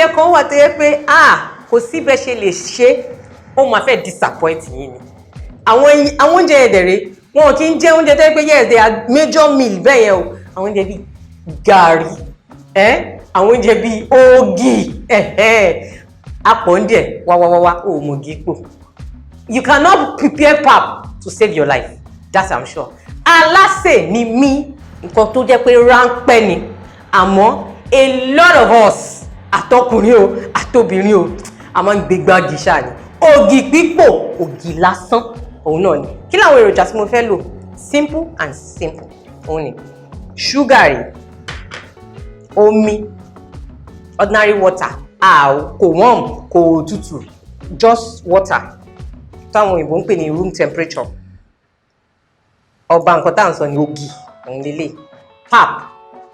oúnjẹ kan wà tó yẹ pé kò sí bẹ́ẹ̀ ṣe lè ṣe ó máa fẹ́ disappoint yín ni àwọn oúnjẹ ẹ̀dẹ̀rẹ̀ wọn kì í jẹ oúnjẹ tó yẹ pé yes they are major meal bẹ́ẹ̀ yẹn o àwọn oúnjẹ bíi gàrí àwọn oúnjẹ bíi ògì apọ̀ndẹ̀ wáwáwáwá òmùgí pò you cannot prepare pap to save your life that's I'm sure. Alase ni mí nǹkan tó jẹ́ pé ráńpẹ́ ni àmọ́ a lot of us àtọkùnrin o àtobìnrin o a máa ń gbégbá gíṣà ni ògì pípò ògì lásán òun náà ni kí làwọn èròjà tí mo fẹ́ lò simple and simple òun ni ṣúgà rèé omi ordinary water kò warm kò tútù just water táwọn òyìnbó ń pè ní room temperature ọba nǹkan tá à ń sọ ní ògì òun lélẹ̀ pap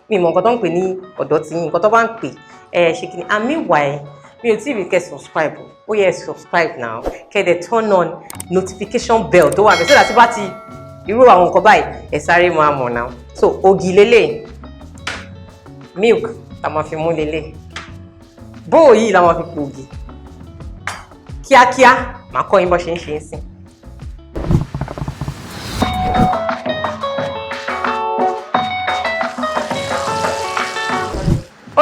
mi mọ nǹkan tó ń pè ní ọ̀dọ̀ tí nǹkan tó bá ń pè ṣe kí ni meanwhile mi ò tí ì rí kẹ́ subscribe ó yẹ subscribe now kẹ́ dẹ̀ turn on notification bell tó wà bẹ́ẹ̀ sódà tí bá ti irú àwọn nǹkan báyìí ẹ sáré máa mọ̀ náà so ògì lélẹ̀ milk la máa fi mú lélẹ̀ bóò yìí la máa fi pò ògì kíákíá màá kọ́ yín bó ṣe ń ṣe é sí.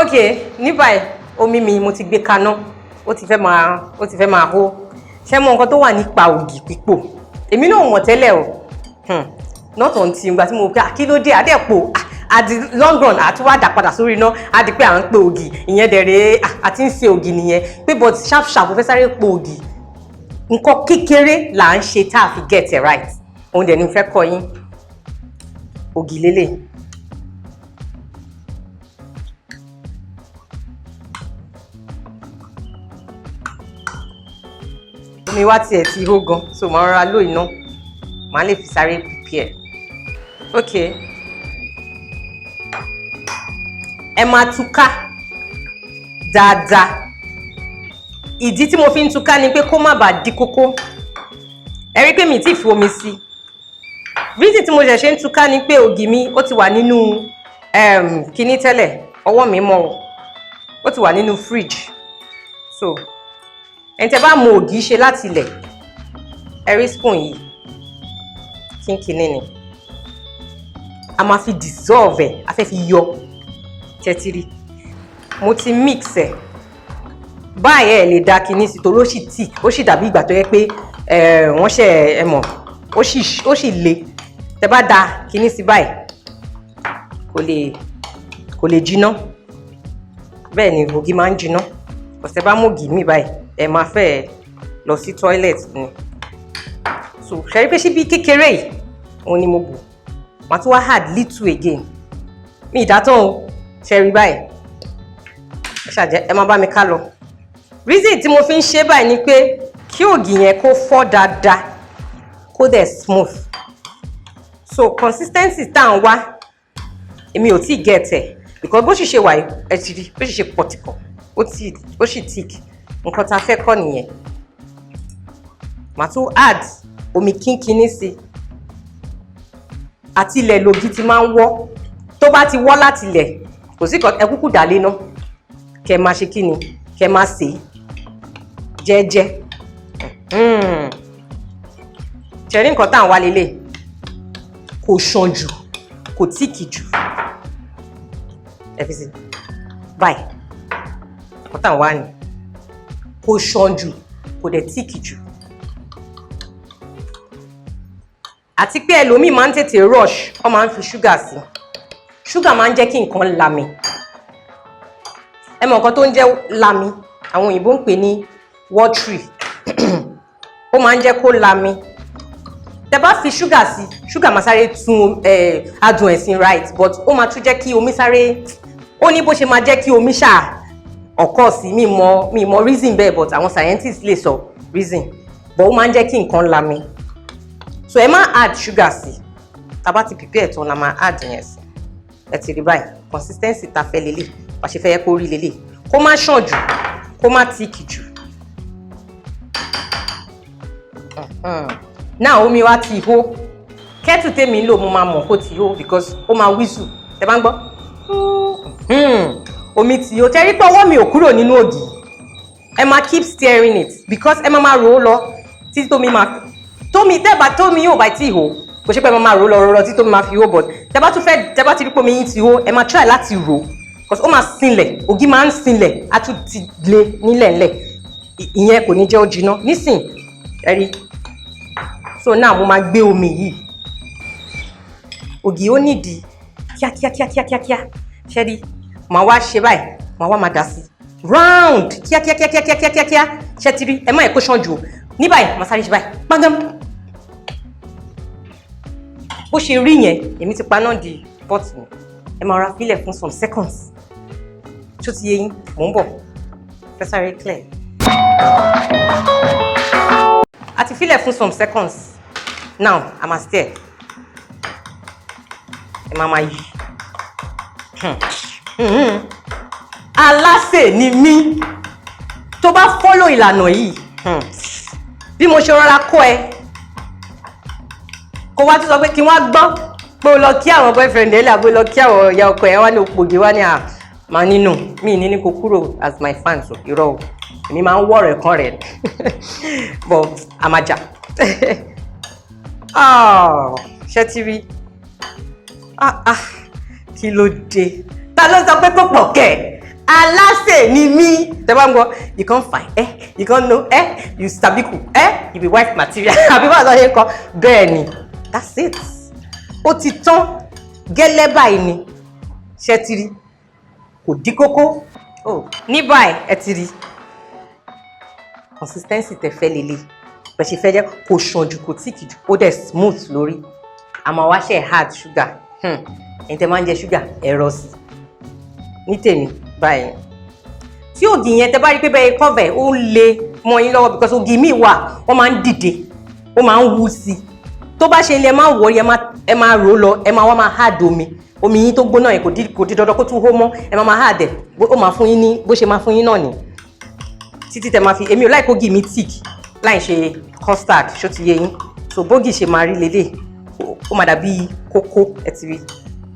ok ní báyìí omi mi mo ti gbé kaná ó ti fẹ́ máa hó ṣé mọ nǹkan tó wà nípa ògì pípò èmi náà mọ̀ tẹ́lẹ̀ o not until ìgbà tí mo pé kí ló dé adẹ́pò at the long run àti wá dà padà sórí iná á di pé à ń pe ògì ìyẹn dẹ̀rẹ̀ àti ń ṣe ògì nìyẹn pé but sharp sharp fẹ́ sáré po ògì nǹkan kékeré là ń ṣe tá a fi get it right òun dẹ̀ ni mo fẹ́ kọ́ yín ògì lélẹ̀. omi wá tiẹ̀ ti hó gan so màá rọra lò iná màá lè fi sáré prepare ok ẹ máa túká dáadáa ìdí tí mo fi ń túká ni pé kó má bàa di kókó ẹ rí pé mi ti fi omi sí reason tí mo ṣẹ̀ṣẹ̀ ń túká ni pé ògì mi ó ti wà nínú kíní tẹ́lẹ̀ ọwọ́ mi mọ́ ó ti wà nínú fridge so ẹni tẹ́ bá mọ ògì ṣe láti ilẹ̀ ẹ rí spoon yìí kínkínní ni a máa fi dissolve ẹ̀ a fẹ́ fi yọ tẹ́tìrì mo ti mix ẹ̀ báyìí ẹ̀ lè da kíní sí torí ó sì tíì ó sì dàbí ìgbà tó yẹ pé wọ́n ṣe ẹ mọ̀ ó sì le tẹ́ bá da kíní sí báyìí kò lè jiná bẹ́ẹ̀ ni ògì máa ń jiná ọ̀sẹ̀ bá mú ògì mi báyìí ẹ máa fẹ́ lọ sí toilet ni so ṣẹ́rí pé síbi kékeré yìí òun ni mo bù màá tún wá add little again mi ìdátàn o ṣẹ́rí báyìí ẹ ṣàjẹ́ ẹ máa bá mi ká lọ reason tí mo fi ń ṣe báyìí ni pé kí ògì yẹn kó fọ́ dáadáa kó dẹ̀ smooth so consistency tá à ń wá èmi ò tí ì get ẹ̀ because bó sì ṣe wà ẹ ti rí bó sì ṣe pọ̀tìkọ̀ ó sì thick nǹkan tá a fẹ́ kọ́ nìyẹn màá tún add omi kínkínní sí àti ilẹ̀ lògì ti máa ń wọ́ tó bá ti wọ́ láti ilẹ̀ kò sí ẹ kúkú dà lé ná kẹ máa ṣe kí ni kẹ máa sè é jẹ́jẹ́ ṣẹ̀rí nǹkan tá à ń wá lélẹ̀ kò ṣàn jù kò tíìkì jù ẹ fi sí báyìí nǹkan tá à ń wá ni kò ṣàn jù kò dẹ̀ tíìkì jù àti pé ẹlòmíì máa ń tètè rush ó máa ń fi ṣúgà sí ṣúgà máa ń jẹ́ kí nǹkan lami ẹ mọ̀ nǹkan tó ń jẹ́ lami àwọn òyìnbó ń pè ní watery ó máa ń jẹ́ kó lami tẹ́ bá fi ṣúgà sí ṣúgà máa sáré tún adùn ẹ̀sìn right but ó máa tún jẹ́ kí omi sáré ó ní bó ṣe máa jẹ́ kí omi ṣáà ọ̀kọ́ sí mi mọ reason bẹ́ẹ̀ but àwọn scientists lè sọ reason but ó máa ń jẹ́ kí nǹkan lami so ẹ má add sugar sí tá bá ti prepare tán la máa add yẹn sí ẹ ti rí báyìí consistency ta fẹ́ lélẹ̀ bá ṣe fẹ́ yẹ kó rí lélẹ̀ kó má ṣàn jù kó má tíìkì jù náà omi wa ti hó kẹ́tù tèmi ń lò mo máa mọ̀ kó ti hó because ó máa whistle tẹ́ bá ń gbọ́ omi tí ó tẹ́rí pé ọwọ́ mi ò kúrò nínú ògì ẹ máa keep stirring it because ẹ máa rò ó lọ títí tómi yóò bá tí hò kò ṣe pé ẹ máa rò ó lọ títí tómi máa fi hó but tẹ́ bá ti rí pé omi yín ti hó ẹ máa try láti rò because ó máa sinlẹ̀ ògì máa ń sinlẹ̀ á tún ti lé nílẹ̀ ńlẹ̀ ìyẹn kò ní jẹ́ ó jiná nísìn ẹ rí so now mo máa gbé omi yìí ògì ó nídìí kíákíá ṣẹ́rí màá wá ṣe báyìí màá wá máa dà sí round kíákíá ṣẹ́tìrí ẹ má ẹ̀kọ́ ṣán jù ní báyìí màá sáré ṣe báyìí gbángán bó ṣe rí yẹn èmi ti paná di bọ́ọ̀tù ẹ máa ra fílẹ̀ fún some seconds tó ti yé yín mò ń bọ̀ fẹ́ sáré clear a ti fílẹ̀ fún some seconds now a máa stir ẹ máa yí Alase ni mí tó bá follow ìlànà yìí bí mo ṣe rọra kọ́ ẹ kó wá tún sọ pé kí wọ́n gbọ́ pé o lọ kí àwọn boyfriend ẹ̀ làbó lọ kí àwọn ìyá ọkọ ẹ̀ wá ní òpògì wá ní àmà nínú mi ní kó kúrò as my fans irọ́ o èmi máa ń wọ̀ rẹ̀ kan rẹ̀ but àmàjà ṣé ti rí kí ló dé ta ló sọ pé kò pọ̀ kẹ̀ Alase ni mí tẹ́ bá ń gbọ́ you can't find you can't know you sabiku you be wife material àbí wàá lọ ṣe kọ bẹ́ẹ̀ ni that's it ó ti tán gẹ́lẹ́ báyìí ni ṣé ti rí kò dí kókó ní báyìí ẹ ti rí consistency tẹ́ fẹ́ lélẹ̀ bẹ́ẹ̀ ṣe fẹ́ jẹ́ kò ṣàn jù kò tíìkì jù ó dẹ̀ smooth lórí àmọ́ wá ṣe hard sugar ẹ̀yin tẹ́ máa ń jẹ sugar ẹ̀rọ sí ní tèmi báyìí tí ògì yẹn tẹ́ bá rí pé bẹ́ẹ̀ cover ó le mọ́ yín lọ́wọ́ because ògì míì wà wọ́n máa ń dìde ó máa ń wú sí tó bá ṣe ilé ẹ máa wọ̀ ẹ máa rò lọ ẹ máa wá máa hard omi yín tó gbóná yẹn kò di dandan kó tún hó mọ́ ẹ máa hard ẹ̀ ó máa fún yín ní bó ṣe máa fún yín náà ni títí tẹ́ máa fi èmi ò láì kógì mi thick láì ṣe custard ṣó ti yé yín so bógì ṣe máa rí lélẹ̀ ó máa dàbí kókó ẹ ti rí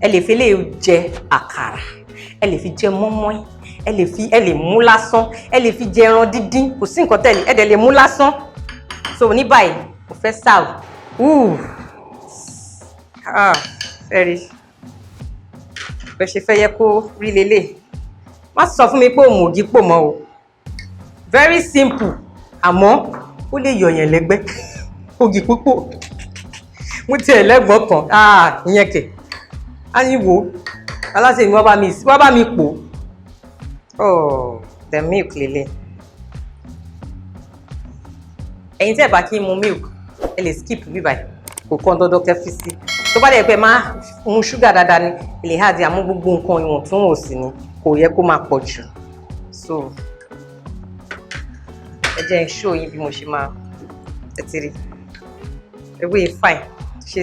ẹ lè fi lè jẹ àkàrà ẹ lè fi jẹ mọ́mọ́ín ẹ lè mú lásán ẹ lè fi jẹ ẹran dídín kò sí nǹkan tẹ́lẹ̀ ẹ dẹ̀ lè mú lásán so ní báyìí mo fẹ́ serve fẹ́rí bẹ́ẹ̀ ṣe fẹ́ yẹ kó rí lélẹ̀ má sọ fún mi pé òun ògì pò mọ́ o very simple àmọ́ ó lè yọ̀yàn lẹ́gbẹ́ ògì púpọ̀ mo tiẹ̀ lẹ́gbọ̀n kan ìyẹn kẹ̀ á ní wo Alase ni wọ́n bá mi pò the milk lélẹ̀ ẹ̀yin tẹ́ bá kí n mu milk ẹ lè skip bíbá kò kàn dandan kẹ́ fi sí tó bá dẹ̀ pé máa mu sugar dáadáa ni ẹ lè hard àmú gbogbo nǹkan ìwọ̀ntúnwọ̀nsì ni kò yẹ kó máa pọ̀ jù so ẹ jẹ́ n show yín bí mo ṣe máa tètè rí ewé fine ṣe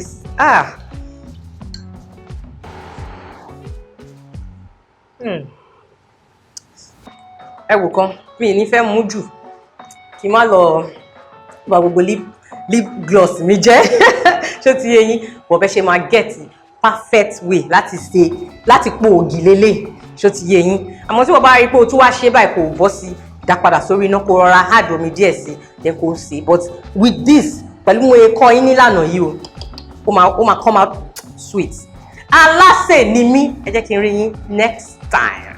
ẹ wò kan mi ní fẹ́ mú jù kí n má lọ bá gbogbo lip gloss mi jẹ́ ṣó ti yé yín wọ́n bẹ́ ṣe máa get perfect way láti po ògì lélẹ̀ ṣó ti yé yín àmọ́ tí wọ́n bá rí pé o tún wá ṣe báyìí kò bọ́ sí dá padà sórí iná kó rọra hard omi díẹ̀ sí then kó sè but with this pẹ̀lú mo kọ́ yín nílànà yìí ó máa come out sweet Alase ni mí ẹ jẹ́ kí n rí yín next time.